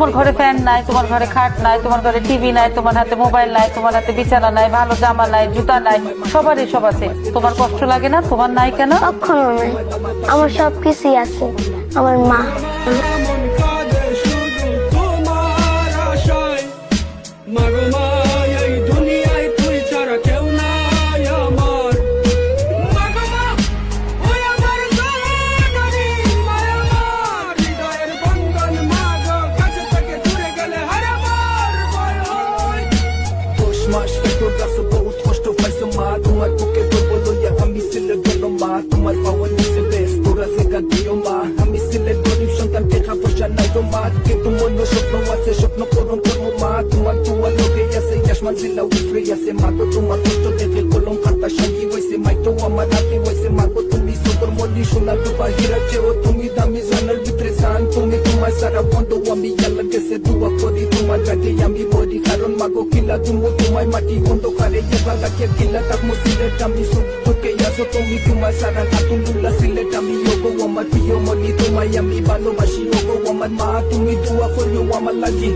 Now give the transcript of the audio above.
তোমার ঘরে ফ্যান নাই, তোমার ঘরে খাট নাই, তোমার ঘরে টিভি নাই, তোমার হাতে মোবাইল নাই, তোমার হাতে বিছানা নাই, ভালো জামা নাই, জুতা নাই, সবারই সব আছে। তোমার কষ্ট লাগে না? তোমার নাই কেন? কখনো নাই, আমার সবকিছুই আছে। আমার মা তোমার বুকে বলো আমি সিলে গেল মা, তোমার পাওয়ার নিচে বেশ তোরা জায়গা দিও মা। আমি সিলে গরিব সন্তান, দেখা পয়সা নাই তো মা, কিন্তু মনে স্বপ্ন আছে, স্বপ্ন পূরণ করবো মা। তোমার দুয়া লোকে আছে, আসমান জিলা উফরে আছে মা গো। তোমার কষ্ট দেখে কলম খাতা সঙ্গী হয়েছে, মাই তো আমার হাতে হয়েছে মা গো। তুমি সবর মলি সোনার রূপা হীরা চেও, তুমি দামি জানার ভিতরে জান। তুমি তোমার সারা বন্ধ আমি আল্লাহ গেছে দোয়া করি, তোমার কাছে আমি মরি। কারণ মা গো কিলা তুমি তোমায় মাটি বন্ধ করে এবার রাখে কিলা তাক মুসিলেট আমি সব তোকে আসো। তুমি তোমার সারা আতুল্লাহ সিলেট আমি ওগো আমার প্রিয় মনি, তোমায় আমি ভালোবাসি ওগো আমার মা। তুমি দোয়া করিও আমার লাগি।